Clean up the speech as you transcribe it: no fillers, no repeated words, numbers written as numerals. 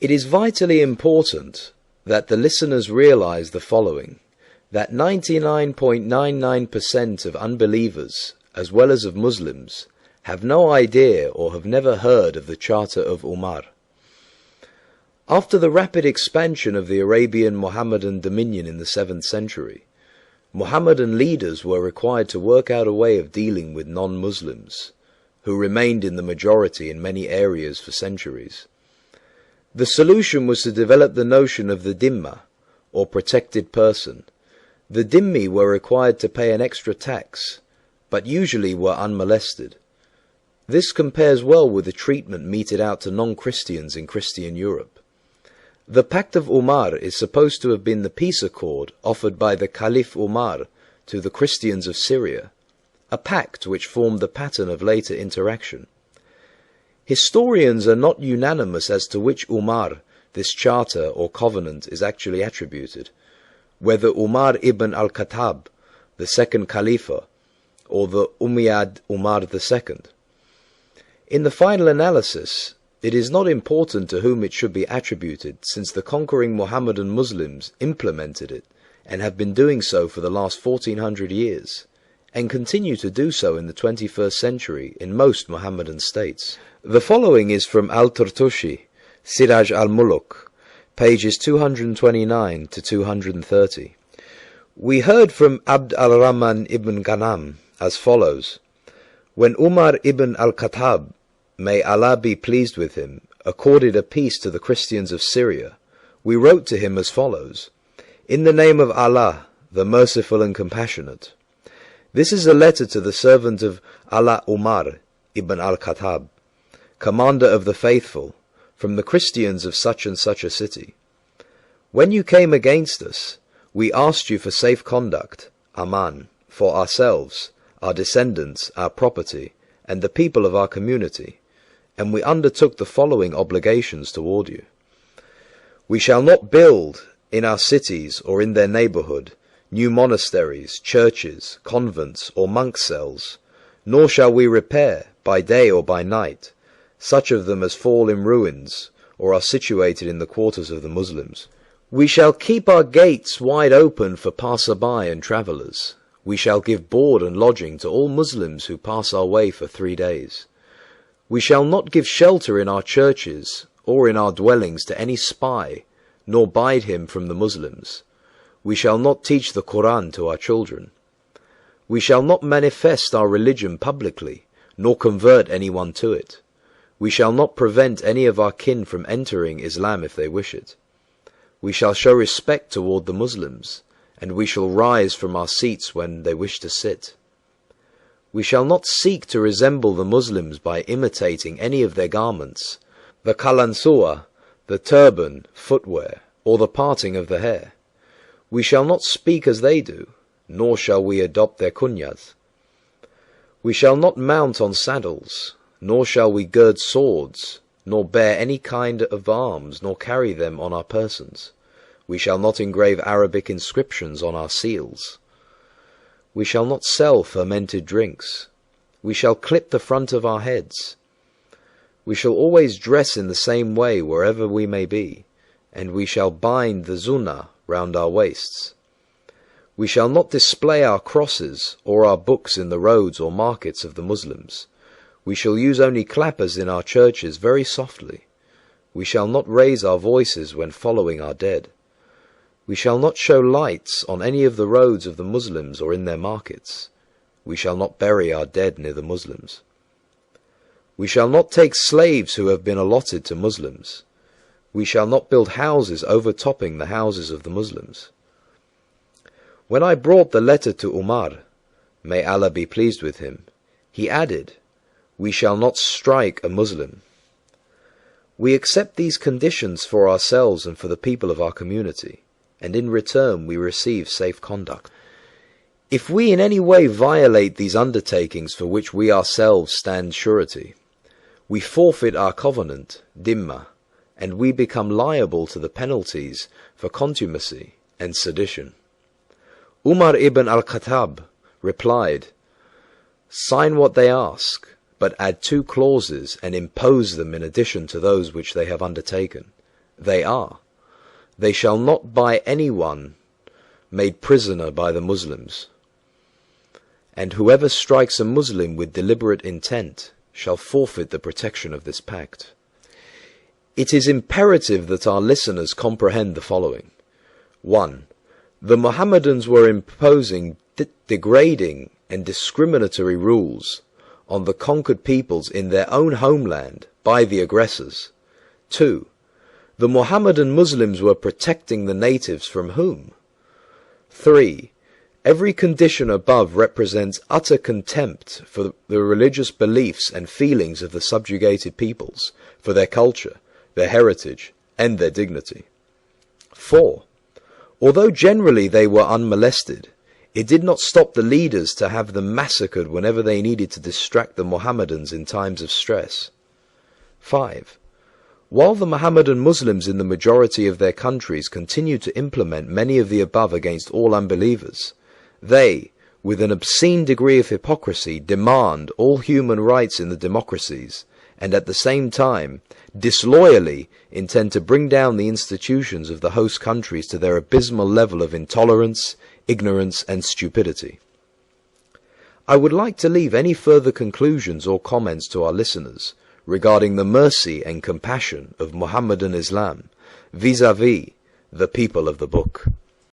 It is vitally important that the listeners realize the following, that 99.99% of unbelievers, as well as of Muslims, have no idea or have never heard of the Charter of Umar. After the rapid expansion of the Arabian Mohammedan dominion in the 7th century, Mohammedan leaders were required to work out a way of dealing with non-Muslims, who remained in the majority in many areas for centuries. The solution was to develop the notion of the dhimma, or protected person. The dhimmi were required to pay an extra tax, but usually were unmolested. This compares well with the treatment meted out to non-Christians in Christian Europe. The Pact of Umar is supposed to have been the peace accord offered by the Caliph Umar to the Christians of Syria, a pact which formed the pattern of later interaction. Historians are not unanimous as to which Umar this charter or covenant is actually attributed, whether Umar ibn al-Khattab, the second Khalifa, or the Umayyad Umar II. In the final analysis, it is not important to whom it should be attributed, since the conquering Mohammedan Muslims implemented it and have been doing so for the last 1400 years, and continue to do so in the 21st century in most Mohammedan states. The following is from Al-Tartushi, Siraj al-Muluk, pages 229 to 230. We heard from Abd al-Rahman ibn Ghanam as follows: When Umar ibn al-Khattab, may Allah be pleased with him, accorded a peace to the Christians of Syria, we wrote to him as follows: In the name of Allah, the Merciful and Compassionate. This is a letter to the servant of Allah Umar ibn al-Khattab, commander of the faithful, from the Christians of such and such a city. When you came against us, we asked you for safe conduct, aman, for ourselves, our descendants, our property, and the people of our community, and we undertook the following obligations toward you. We shall not build in our cities or in their neighborhood new monasteries, churches, convents, or monk cells, nor shall we repair, by day or by night, such of them as fall in ruins or are situated in the quarters of the Muslims. We shall keep our gates wide open for passer-by and travellers. We shall give board and lodging to all Muslims who pass our way for 3 days. We shall not give shelter in our churches or in our dwellings to any spy, nor bide him from the Muslims. We shall not teach the Quran to our children. We shall not manifest our religion publicly, nor convert anyone to it. We shall not prevent any of our kin from entering Islam if they wish it. We shall show respect toward the Muslims, and we shall rise from our seats when they wish to sit. We shall not seek to resemble the Muslims by imitating any of their garments, the kalansuwa, the turban, footwear, or the parting of the hair. We shall not speak as they do, nor shall we adopt their kunyas. We shall not mount on saddles, nor shall we gird swords, nor bear any kind of arms, nor carry them on our persons. We shall not engrave Arabic inscriptions on our seals. We shall not sell fermented drinks. We shall clip the front of our heads. We shall always dress in the same way wherever we may be, and we shall bind the zunah round our waists. We shall not display our crosses or our books in the roads or markets of the Muslims. We shall use only clappers in our churches very softly. We shall not raise our voices when following our dead. We shall not show lights on any of the roads of the Muslims or in their markets. We shall not bury our dead near the Muslims. We shall not take slaves who have been allotted to Muslims. We shall not build houses overtopping the houses of the Muslims. When I brought the letter to Umar, may Allah be pleased with him, he added, We shall not strike a Muslim. We accept these conditions for ourselves and for the people of our community, and in return we receive safe conduct. If we in any way violate these undertakings for which we ourselves stand surety, we forfeit our covenant, dhimma, and we become liable to the penalties for contumacy and sedition. Umar ibn al-Khattab replied, Sign what they ask, but add 2 clauses and impose them in addition to those which they have undertaken, They are, they shall not buy anyone made prisoner by the Muslims, and whoever strikes a Muslim with deliberate intent shall forfeit the protection of this pact. It is imperative that our listeners comprehend the following. 1. The Mohammedans were imposing degrading and discriminatory rules on the conquered peoples in their own homeland by the aggressors. 2. The Mohammedan Muslims were protecting the natives from whom? 3. Every condition above represents utter contempt for the religious beliefs and feelings of the subjugated peoples, for their culture, their heritage, and their dignity. 4. Although generally they were unmolested, it did not stop the leaders to have them massacred whenever they needed to distract the Mohammedans in times of stress. 5. While the Mohammedan Muslims in the majority of their countries continue to implement many of the above against all unbelievers, they, with an obscene degree of hypocrisy, demand all human rights in the democracies, and at the same time, disloyally intend to bring down the institutions of the host countries to their abysmal level of intolerance, ignorance, and stupidity. I would like to leave any further conclusions or comments to our listeners regarding the mercy and compassion of Mohammedan Islam vis-à-vis the people of the book.